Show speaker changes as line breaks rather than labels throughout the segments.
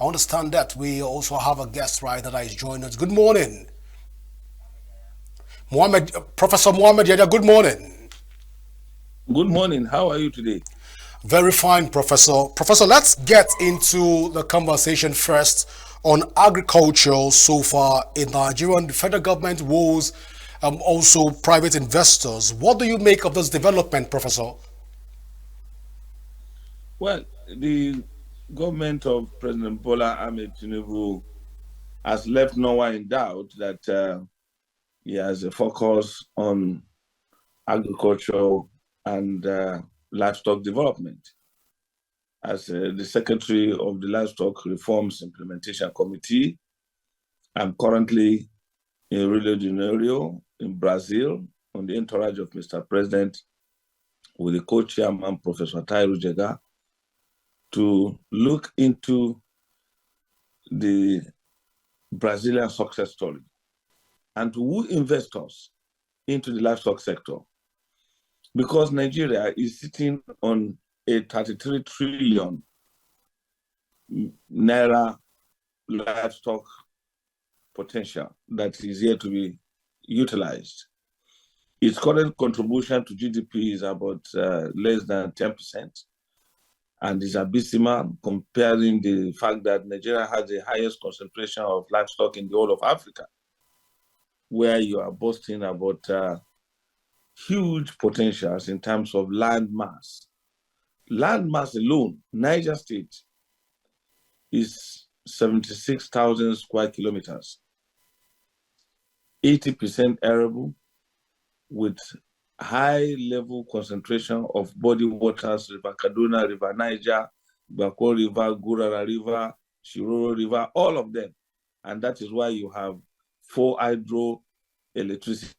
I understand that we also have a guest right that is joining us. Good morning, Mohammed, Professor Mohammed Yaya. Good morning.
Good morning. How are you today?
Very fine, Professor. Professor, let's get into the conversation first on agriculture so far in Nigeria and the federal government woes, also private investors. What do you make of this development, Professor?
Well, the government of President Bola Ahmed Tinubu has left no one in doubt that he has a focus on agriculture and livestock development. As the secretary of the Livestock Reforms Implementation Committee, I'm currently in Rio de Janeiro in Brazil on the entourage of Mr. President with the co-chairman, Professor Tairu Jega, to look into the Brazilian success story and to woo investors into the livestock sector. Because Nigeria is sitting on a 33 trillion naira livestock potential that is yet to be utilized. Its current contribution to GDP is about less than 10%, and is abysmal comparing the fact that Nigeria has the highest concentration of livestock in the whole of Africa, where you are boasting about huge potentials in terms of land mass. Land mass alone, Niger State is 76,000 square kilometers, 80% arable, with high level concentration of body waters, River Kaduna, River Niger, Bako River, Gurara River, Shiroro River, all of them. And that is why you have 4 hydroelectricity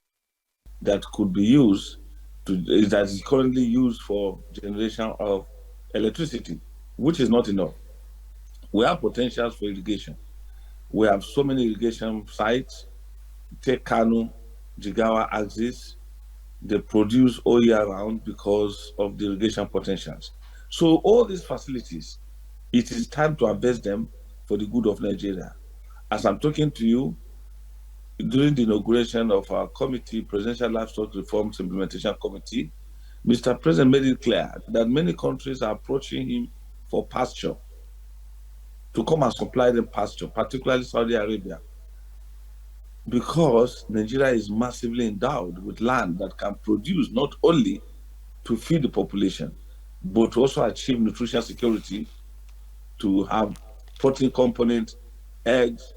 that could be used that is currently used for generation of electricity, which is not enough. We have potentials for irrigation. We have so many irrigation sites. Take Kanu, Jigawa axis, they produce all year round because of the irrigation potentials. So all these facilities, it is time to invest them for the good of Nigeria. As I'm talking to you, during the inauguration of our committee, Presidential Livestock Reforms Implementation Committee, Mr. President made it clear that many countries are approaching him for pasture, to come and supply them pasture, particularly Saudi Arabia, because Nigeria is massively endowed with land that can produce not only to feed the population, but to also achieve nutrition security, to have protein component, eggs,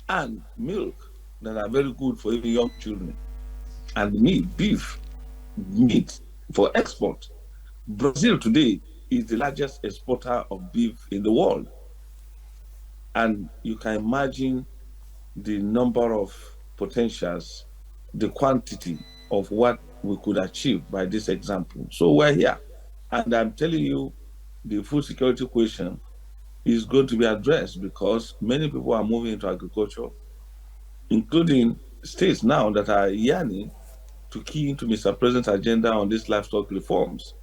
and milk that are very good for even young children, and meat, beef, meat for export. Brazil today is the largest exporter of beef in the world. And you can imagine the number of potentials, the quantity of what we could achieve by this example. So we're here. And I'm telling you, the food security question is going to be addressed because many people are moving into agriculture, including states now that are yearning to key into Mr. President's agenda on these livestock reforms.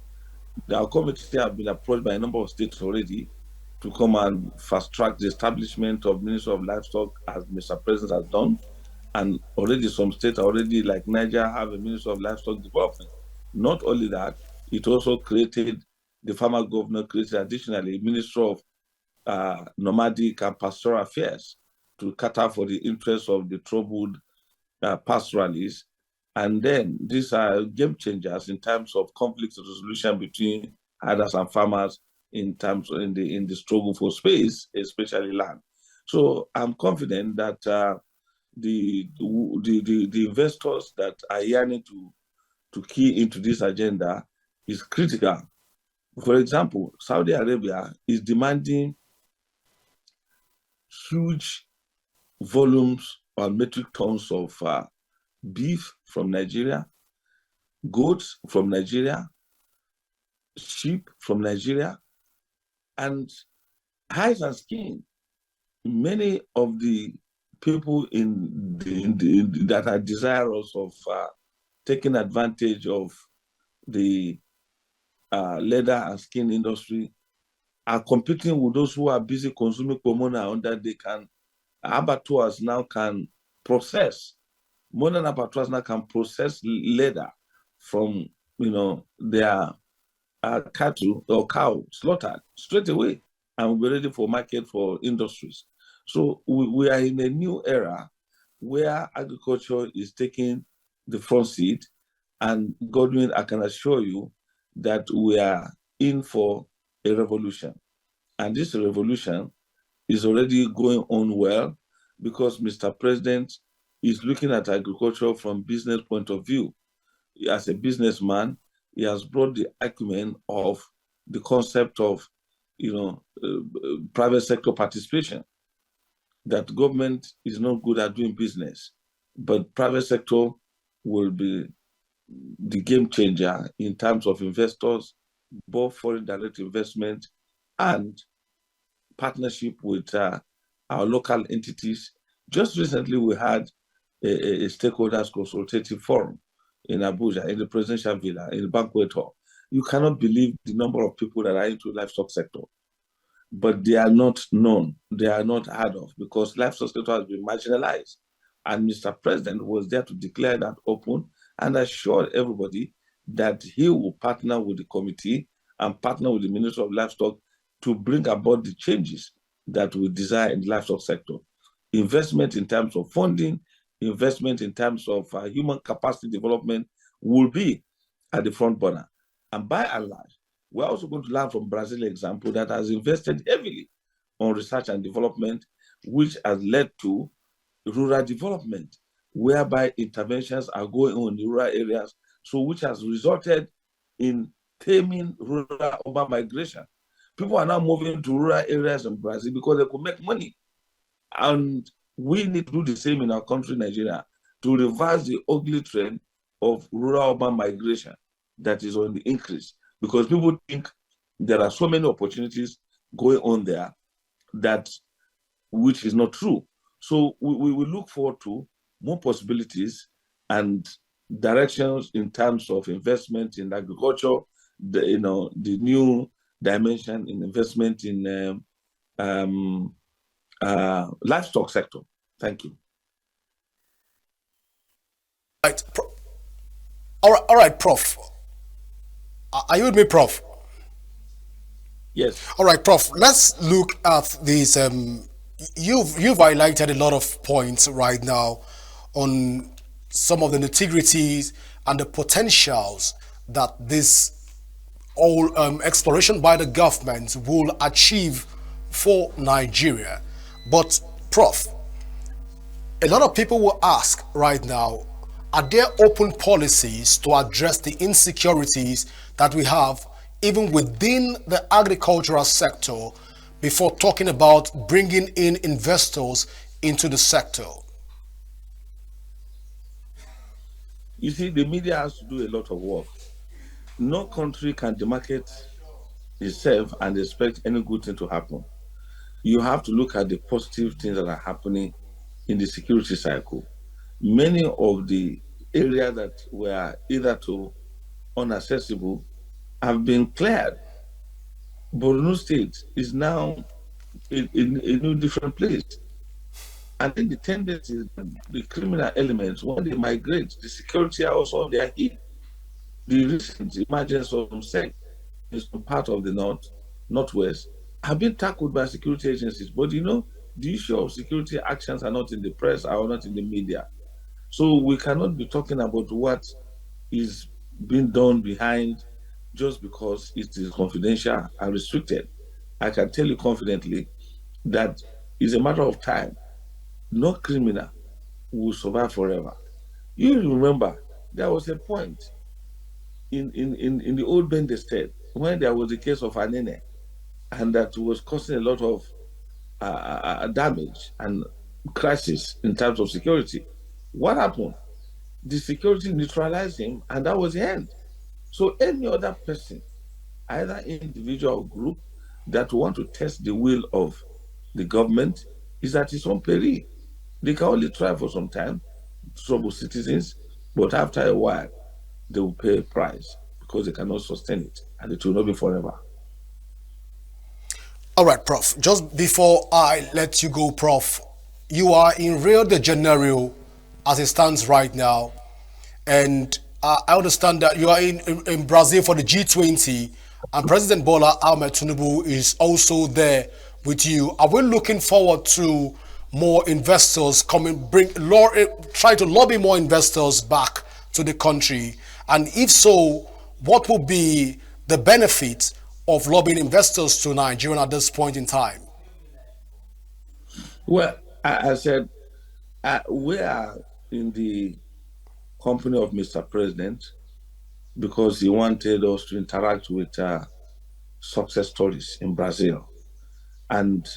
Our committee have been approached by a number of states already to come and fast track the establishment of Ministry of Livestock as Mr. President has done. And already some states already, like Niger, have a Ministry of Livestock Development. Not only that, it also created, the former governor created additionally a Ministry of Nomadic and Pastoral Affairs to cater for the interests of the troubled pastoralists. And then these are game changers in terms of conflict resolution between herders and farmers in terms in the struggle for space, especially land. So I'm confident that the investors that are yearning to key into this agenda is critical. For example, Saudi Arabia is demanding huge volumes or metric tons of beef from Nigeria, goats from Nigeria, sheep from Nigeria, and hides and skin. Many of the people that are desirous of taking advantage of the leather and skin industry are competing with those who are busy consuming pomona under they can abattoirs now can process modern abattoirs now can process leather from their cattle or cow slaughtered straight away and will be ready for market for industries. So we are in a new era where agriculture is taking the front seat, and Godwin, I can assure you that we are in for a revolution. And this revolution is already going on well because Mr. President is looking at agriculture from business point of view. As a businessman, he has brought the acumen of the concept of, private sector participation. That government is not good at doing business, but private sector will be the game changer in terms of investors, both foreign direct investment and partnership with our local entities. Just recently, we had a stakeholders consultative forum in Abuja, in the presidential villa, in the banquet hall. You cannot believe the number of people that are into livestock sector, but they are not known, they are not heard of because livestock sector has been marginalized. And Mr. President was there to declare that open and assure everybody that he will partner with the committee and partner with the Ministry of Livestock to bring about the changes that we desire in the livestock sector. Investment in terms of funding, investment in terms of human capacity development will be at the front burner. And by and large, we're also going to learn from Brazil example that has invested heavily on research and development, which has led to rural development, whereby interventions are going on in rural areas, so which has resulted in taming rural urban migration. People are now moving to rural areas in Brazil because they could make money. And we need to do the same in our country, Nigeria, to reverse the ugly trend of rural urban migration that is on the increase. Because people think there are so many opportunities going on there which is not true. So we will look forward to more possibilities and directions in terms of investment in agriculture, the new dimension in investment in livestock sector. Thank you.
Right. All right, Prof. Are you with me, Prof?
Yes.
All right, Prof. Let's look at these. You've highlighted a lot of points right now on some of the nitty-gritties and the potentials that this all exploration by the government will achieve for Nigeria. But, Prof, a lot of people will ask right now, are there open policies to address the insecurities that we have even within the agricultural sector before talking about bringing in investors into the sector?
You see, the media has to do a lot of work. No country can demarcate itself and expect any good thing to happen. You have to look at the positive things that are happening in the security cycle. Many of the areas that were either too inaccessible have been cleared. Borno State is now in a new different place. And then the tendency is the criminal elements, when they migrate, the security are also on their heel. The recent emergence of some sect in some part of the northwest have been tackled by security agencies. But the issue of security actions are not in the press or not in the media. So we cannot be talking about what is being done behind just because it is confidential and restricted. I can tell you confidently that it's a matter of time. No criminal will survive forever. You remember there was a point in the old Bende state when there was a case of Anene, and that was causing a lot of damage and crisis in terms of security. What happened? The security neutralized him, and that was the end. So any other person, either individual or group, that want to test the will of the government is at its own peril. They can only try for some time to trouble citizens, but after a while, they will pay a price because they cannot sustain it, and it will not be forever.
All right, Prof. Just before I let you go, Prof, you are in Rio de Janeiro as it stands right now. And I understand that you are in Brazil for the G20, and President Bola Ahmed Tinubu is also there with you. Are we looking forward to more investors coming, try to lobby more investors back to the country? And if so, what would be the benefit of lobbying investors to Nigeria at this point in time?
Well, I said we are in the company of Mr. President because he wanted us to interact with success stories in Brazil and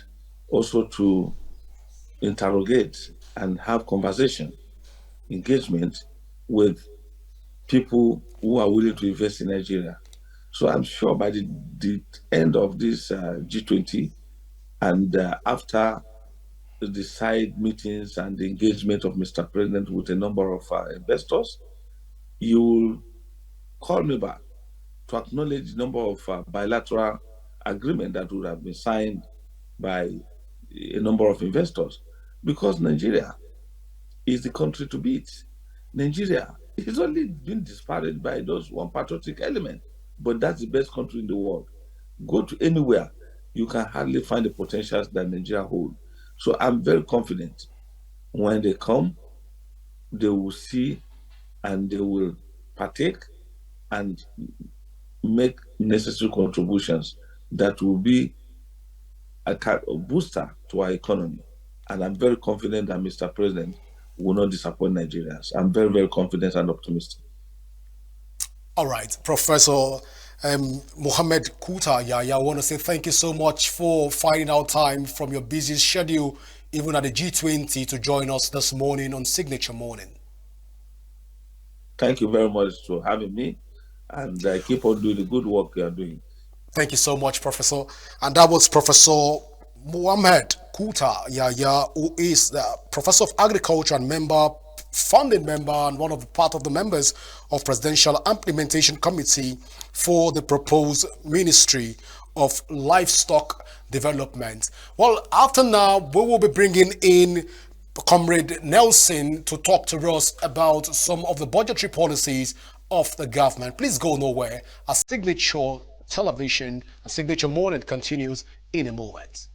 also to interrogate and have conversation, engagement with people who are willing to invest in Nigeria. So I'm sure by the end of this G20 and after the side meetings and the engagement of Mr. President with a number of investors, you will call me back to acknowledge the number of bilateral agreement that would have been signed by a number of investors because Nigeria is the country to beat. Nigeria is only been disparaged by those one patriotic element, but that's the best country in the world. Go to anywhere, you can hardly find the potentials that Nigeria hold. So I'm very confident when they come, they will see and they will partake and make necessary contributions that will be a booster to our economy. And I'm very confident that Mr. President will not disappoint Nigerians. I'm very, very confident and optimistic.
All right, Professor Mohammed Kuta, yeah, I want to say thank you so much for finding out time from your busy schedule, even at the G20, to join us this morning on Signature Morning.
Thank you very much for having me, and keep on doing the good work you are doing.
Thank you so much, Professor. And that was Professor Muhammad Kuta Yaya, who is the Professor of Agriculture and founding member, and one of the part of the members of Presidential Implementation Committee for the proposed Ministry of Livestock Development. Well, after now, we will be bringing in Comrade Nelson to talk to us about some of the budgetary policies of the government. Please go nowhere. A Signature Television, a Signature Morning continues in a moment.